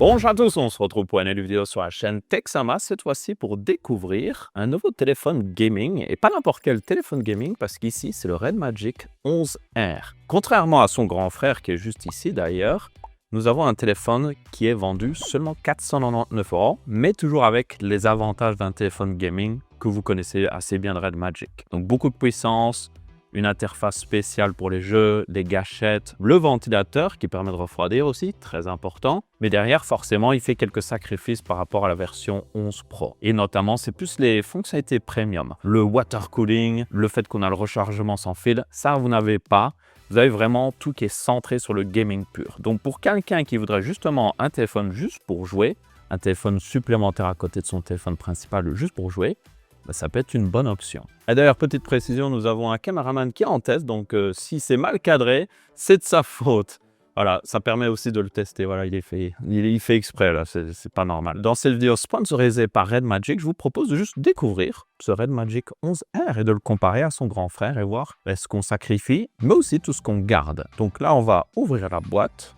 Bonjour à tous, on se retrouve pour une nouvelle vidéo sur la chaîne Texama, cette fois-ci pour découvrir un nouveau téléphone gaming, et pas n'importe quel téléphone gaming, parce qu'ici c'est le Red Magic 11R. Contrairement à son grand frère qui est juste ici d'ailleurs, nous avons un téléphone qui est vendu seulement 499 €, mais toujours avec les avantages d'un téléphone gaming que vous connaissez assez bien de Red Magic. Donc beaucoup de puissance, une interface spéciale pour les jeux, des gâchettes, le ventilateur qui permet de refroidir aussi, très important. Mais derrière, forcément, il fait quelques sacrifices par rapport à la version 11 Pro. Et notamment, c'est plus les fonctionnalités premium. Le water cooling, le fait qu'on a le rechargement sans fil, ça, vous n'avez pas. Vous avez vraiment tout qui est centré sur le gaming pur. Donc, pour quelqu'un qui voudrait justement un téléphone juste pour jouer, un téléphone supplémentaire à côté de son téléphone principal juste pour jouer, ça peut être une bonne option. Et d'ailleurs, petite précision, nous avons un caméraman qui est en test, donc si c'est mal cadré, c'est de sa faute. Voilà, ça permet aussi de le tester. Voilà, il fait exprès, là, c'est pas normal. Dans cette vidéo sponsorisée par Red Magic, je vous propose de juste découvrir ce Red Magic 11R et de le comparer à son grand frère et voir ce qu'on sacrifie, mais aussi tout ce qu'on garde. Donc là, on va ouvrir la boîte.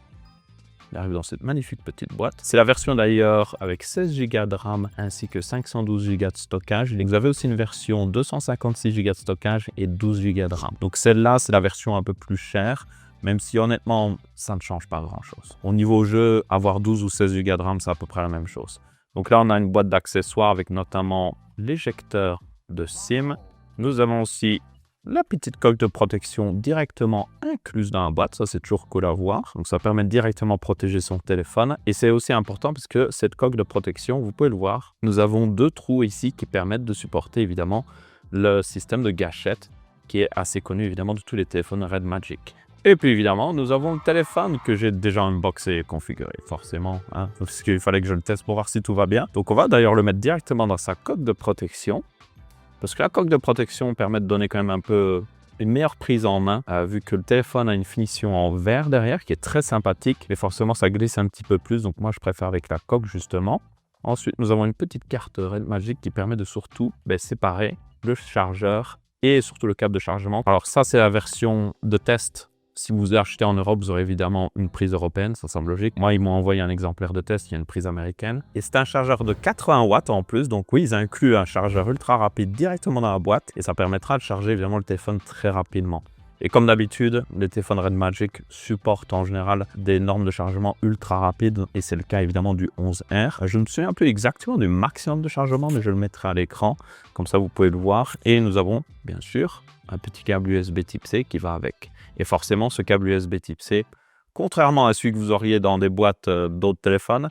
Il arrive dans cette magnifique petite boîte. C'est la version d'ailleurs avec 16 Go de RAM ainsi que 512 Go de stockage. Vous avez aussi une version 256 Go de stockage et 12 Go de RAM. Donc celle-là, c'est la version un peu plus chère, même si honnêtement, ça ne change pas grand-chose. Au niveau jeu, avoir 12 ou 16 Go de RAM, c'est à peu près la même chose. Donc là, on a une boîte d'accessoires avec notamment l'éjecteur de SIM. Nous avons aussi la petite coque de protection directement incluse dans la boîte, ça c'est toujours cool à voir. Donc ça permet de directement protéger son téléphone. Et c'est aussi important parce que cette coque de protection, vous pouvez le voir, nous avons deux trous ici qui permettent de supporter évidemment le système de gâchette qui est assez connu évidemment de tous les téléphones Red Magic. Et puis évidemment, nous avons le téléphone que j'ai déjà unboxé et configuré, forcément, hein, parce qu'il fallait que je le teste pour voir si tout va bien. Donc on va d'ailleurs le mettre directement dans sa coque de protection. Parce que la coque de protection permet de donner quand même un peu une meilleure prise en main, vu que le téléphone a une finition en verre derrière qui est très sympathique, mais forcément ça glisse un petit peu plus, donc moi je préfère avec la coque justement. Ensuite, nous avons une petite carte Red Magic qui permet de surtout séparer le chargeur et surtout le câble de chargement. Alors ça, c'est la version de test. Si vous achetez en Europe, vous aurez évidemment une prise européenne, ça semble logique. Moi, ils m'ont envoyé un exemplaire de test, il y a une prise américaine. Et c'est un chargeur de 80 watts en plus, donc oui, ils incluent un chargeur ultra rapide directement dans la boîte et ça permettra de charger évidemment le téléphone très rapidement. Et comme d'habitude, les téléphones Red Magic supportent en général des normes de chargement ultra rapides et c'est le cas évidemment du 11R. Je ne me souviens plus exactement du maximum de chargement, mais je le mettrai à l'écran, comme ça vous pouvez le voir. Et nous avons bien sûr un petit câble USB type C qui va avec. Et forcément, ce câble USB type C, contrairement à celui que vous auriez dans des boîtes d'autres téléphones,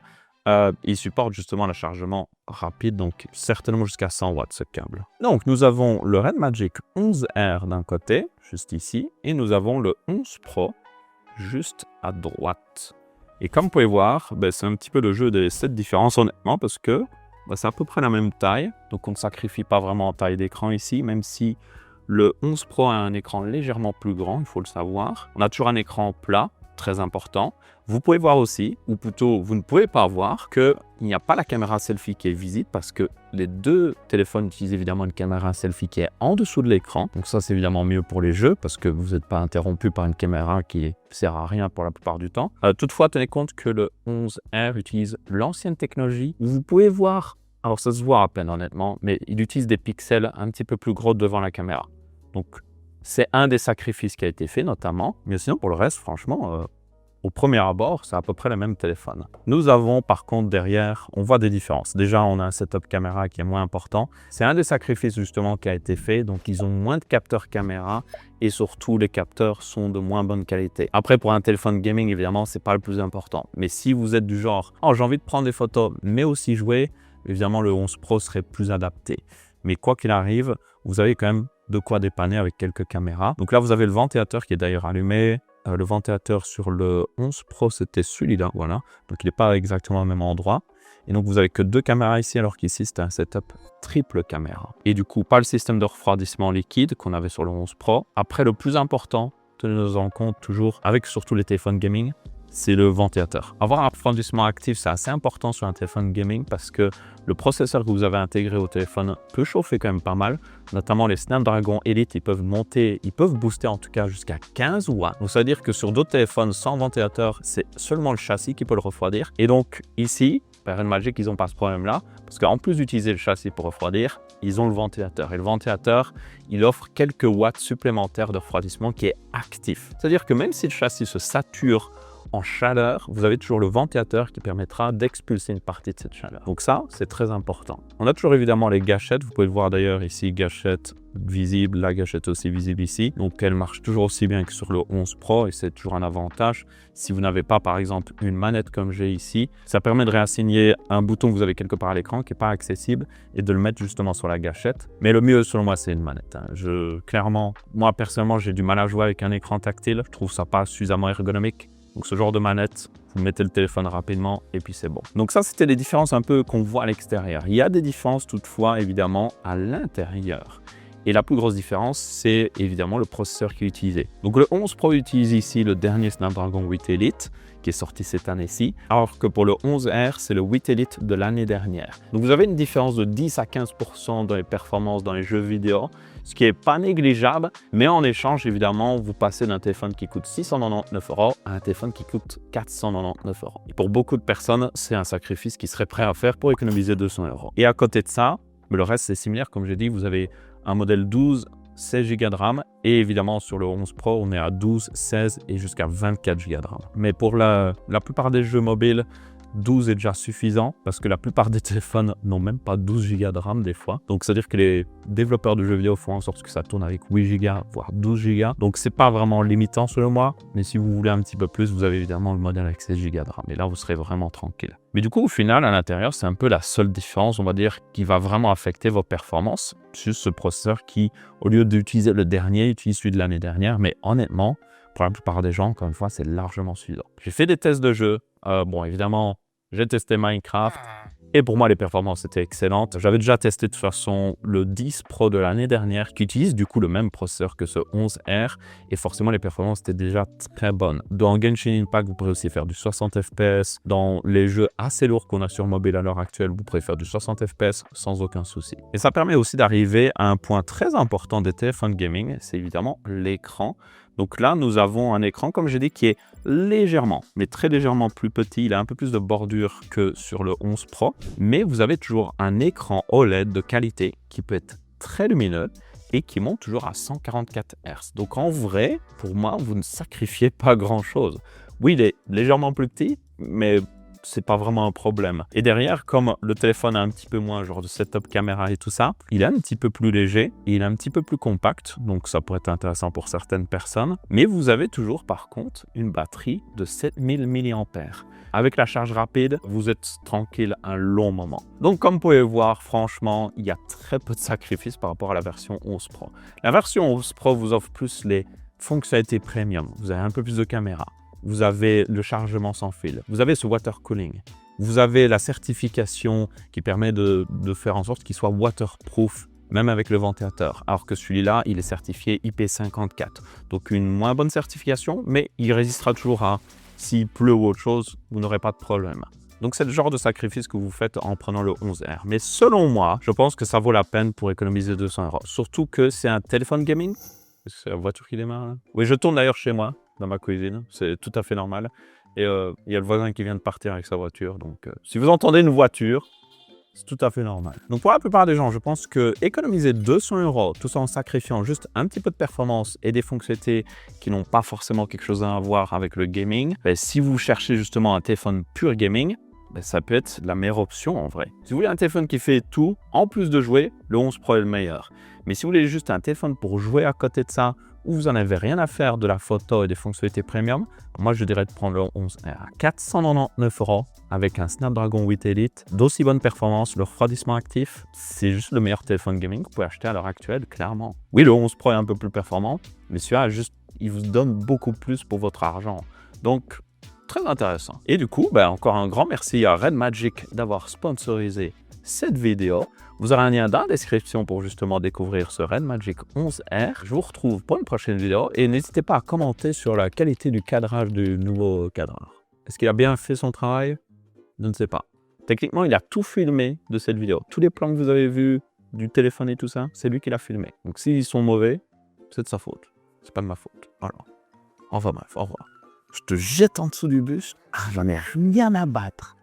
il supporte justement le chargement rapide, donc certainement jusqu'à 100 watts ce câble. Donc nous avons le Red Magic 11R d'un côté, juste ici, et nous avons le 11 Pro juste à droite. Et comme vous pouvez voir, c'est un petit peu le jeu des 7 différences honnêtement, parce que c'est à peu près la même taille, donc on ne sacrifie pas vraiment en taille d'écran ici, même si le 11 Pro a un écran légèrement plus grand, il faut le savoir. On a toujours un écran plat, très important. Vous pouvez voir aussi, ou plutôt vous ne pouvez pas voir, qu'il n'y a pas la caméra selfie qui est visible parce que les deux téléphones utilisent évidemment une caméra selfie qui est en dessous de l'écran. Donc ça, c'est évidemment mieux pour les jeux parce que vous n'êtes pas interrompu par une caméra qui ne sert à rien pour la plupart du temps. Toutefois, tenez compte que le 11R utilise l'ancienne technologie où vous pouvez voir. Alors ça se voit à peine honnêtement, mais il utilise des pixels un petit peu plus gros devant la caméra. Donc c'est un des sacrifices qui a été fait notamment, mais sinon pour le reste franchement, au premier abord, c'est à peu près le même téléphone. Nous avons par contre derrière, on voit des différences. Déjà on a un setup caméra qui est moins important. C'est un des sacrifices justement qui a été fait, donc ils ont moins de capteurs caméra et surtout les capteurs sont de moins bonne qualité. Après pour un téléphone gaming évidemment, c'est pas le plus important. Mais si vous êtes du genre, oh j'ai envie de prendre des photos mais aussi jouer, évidemment, le 11 Pro serait plus adapté. Mais quoi qu'il arrive, vous avez quand même de quoi dépanner avec quelques caméras. Donc là, vous avez le ventilateur qui est d'ailleurs allumé. Le ventilateur sur le 11 Pro, c'était celui-là, voilà. Donc il n'est pas exactement au même endroit. Et donc vous avez que 2 caméras ici, alors qu'ici, c'était un setup triple caméra. Et du coup, pas le système de refroidissement liquide qu'on avait sur le 11 Pro. Après, le plus important, tenez-nous en compte toujours, avec surtout les téléphones gaming, c'est le ventilateur. Avoir un refroidissement actif, c'est assez important sur un téléphone gaming parce que le processeur que vous avez intégré au téléphone peut chauffer quand même pas mal. Notamment les Snapdragon Elite, ils peuvent booster en tout cas jusqu'à 15 watts. Donc ça veut dire que sur d'autres téléphones sans ventilateur, c'est seulement le châssis qui peut le refroidir. Et donc ici, Red Magic, ils n'ont pas ce problème-là parce qu'en plus d'utiliser le châssis pour refroidir, ils ont le ventilateur. Et le ventilateur, il offre quelques watts supplémentaires de refroidissement qui est actif. C'est-à-dire que même si le châssis se sature en chaleur, vous avez toujours le ventilateur qui permettra d'expulser une partie de cette chaleur. Donc ça, c'est très important. On a toujours évidemment les gâchettes. Vous pouvez le voir d'ailleurs ici, gâchette visible, la gâchette aussi visible ici. Donc elle marche toujours aussi bien que sur le 11 Pro et c'est toujours un avantage. Si vous n'avez pas par exemple une manette comme j'ai ici, ça permet de réassigner un bouton que vous avez quelque part à l'écran qui n'est pas accessible et de le mettre justement sur la gâchette. Mais le mieux selon moi, c'est une manette. Clairement, moi personnellement, j'ai du mal à jouer avec un écran tactile. Je trouve ça pas suffisamment ergonomique. Donc ce genre de manette, vous mettez le téléphone rapidement et puis c'est bon. Donc ça, c'était les différences un peu qu'on voit à l'extérieur. Il y a des différences toutefois évidemment à l'intérieur. Et la plus grosse différence, c'est évidemment le processeur qui est utilisé. Donc le 11 Pro utilise ici le dernier Snapdragon 8 Elite qui est sorti cette année-ci, alors que pour le 11R, c'est le 8 Elite de l'année dernière. Donc vous avez une différence de 10 à 15% dans les performances dans les jeux vidéo, ce qui n'est pas négligeable, mais en échange, évidemment, vous passez d'un téléphone qui coûte 699 € à un téléphone qui coûte 499 €. Et pour beaucoup de personnes, c'est un sacrifice qu'ils seraient prêts à faire pour économiser 200 €. Et à côté de ça, le reste, c'est similaire. Comme j'ai dit, vous avez un modèle 12, 16 Go de RAM et évidemment sur le 11 Pro, on est à 12, 16 et jusqu'à 24 Go de RAM. Mais pour la plupart des jeux mobiles, 12 est déjà suffisant parce que la plupart des téléphones n'ont même pas 12 Go de RAM des fois. Donc, c'est-à-dire que les développeurs de jeux vidéo font en sorte que ça tourne avec 8 Go, voire 12 Go. Donc, c'est pas vraiment limitant selon moi. Mais si vous voulez un petit peu plus, vous avez évidemment le modèle avec 16 Go de RAM. Et là, vous serez vraiment tranquille. Mais du coup, au final, à l'intérieur, c'est un peu la seule différence, on va dire, qui va vraiment affecter vos performances. Juste ce processeur qui, au lieu d'utiliser le dernier, utilise celui de l'année dernière. Mais honnêtement, pour la plupart des gens, encore une fois, c'est largement suffisant. J'ai fait des tests de jeu. Bon, évidemment, j'ai testé Minecraft et pour moi, les performances étaient excellentes. J'avais déjà testé de toute façon le 10 Pro de l'année dernière qui utilise du coup le même processeur que ce 11R et forcément, les performances étaient déjà très bonnes. Dans Genshin Impact, vous pourrez aussi faire du 60 FPS. Dans les jeux assez lourds qu'on a sur mobile à l'heure actuelle, vous pourrez faire du 60 FPS sans aucun souci. Et ça permet aussi d'arriver à un point très important des téléphones gaming, c'est évidemment l'écran. Donc là, nous avons un écran, comme j'ai dit, qui est légèrement, mais très légèrement plus petit. Il a un peu plus de bordure que sur le 11 Pro. Mais vous avez toujours un écran OLED de qualité qui peut être très lumineux et qui monte toujours à 144 Hz. Donc en vrai, pour moi, vous ne sacrifiez pas grand-chose. Oui, il est légèrement plus petit, mais c'est pas vraiment un problème. Et derrière, comme le téléphone a un petit peu moins genre de setup caméra et tout ça, il est un petit peu plus léger et il est un petit peu plus compact, donc ça pourrait être intéressant pour certaines personnes. Mais vous avez toujours par contre une batterie de 7000 mAh. Avec la charge rapide, vous êtes tranquille un long moment. Donc comme vous pouvez le voir, franchement, il y a très peu de sacrifices par rapport à la version 11 Pro. La version 11 Pro vous offre plus les fonctionnalités premium. Vous avez un peu plus de caméra. Vous avez le chargement sans fil, vous avez ce water cooling, vous avez la certification qui permet de faire en sorte qu'il soit waterproof, même avec le ventilateur, alors que celui-là, il est certifié IP54. Donc une moins bonne certification, mais il résistera toujours à, s'il pleut ou autre chose, vous n'aurez pas de problème. Donc c'est le genre de sacrifice que vous faites en prenant le 11R. Mais selon moi, je pense que ça vaut la peine pour économiser 200 €. Surtout que c'est un téléphone gaming. C'est la voiture qui démarre là. Oui, je tourne d'ailleurs chez moi, dans ma cuisine, c'est tout à fait normal. Et il y a le voisin qui vient de partir avec sa voiture. Donc si vous entendez une voiture, c'est tout à fait normal. Donc pour la plupart des gens, je pense que économiser 200 €, tout ça en sacrifiant juste un petit peu de performance et des fonctionnalités qui n'ont pas forcément quelque chose à voir avec le gaming, si vous cherchez justement un téléphone pur gaming, ça peut être la meilleure option en vrai. Si vous voulez un téléphone qui fait tout, en plus de jouer, le 11 Pro est le meilleur. Mais si vous voulez juste un téléphone pour jouer à côté de ça, où vous n'en avez rien à faire de la photo et des fonctionnalités premium, moi je dirais de prendre le 11R à 499 € avec un Snapdragon 8 Elite d'aussi bonne performance, le refroidissement actif, c'est juste le meilleur téléphone gaming que vous pouvez acheter à l'heure actuelle, clairement. Oui, le 11 Pro est un peu plus performant, mais celui-là, il vous donne beaucoup plus pour votre argent. Donc, très intéressant. Et du coup, encore un grand merci à Red Magic d'avoir sponsorisé cette vidéo. Vous aurez un lien dans la description pour justement découvrir ce Red Magic 11R. Je vous retrouve pour une prochaine vidéo et n'hésitez pas à commenter sur la qualité du cadrage du nouveau cadreur. Est-ce qu'il a bien fait son travail? Je ne sais pas. Techniquement, il a tout filmé de cette vidéo. Tous les plans que vous avez vus du téléphone et tout ça, c'est lui qui l'a filmé. Donc s'ils sont mauvais, c'est de sa faute. C'est pas de ma faute. Voilà. Enfin bref, au revoir. Je te jette en dessous du bus. Ah, j'en ai rien à battre.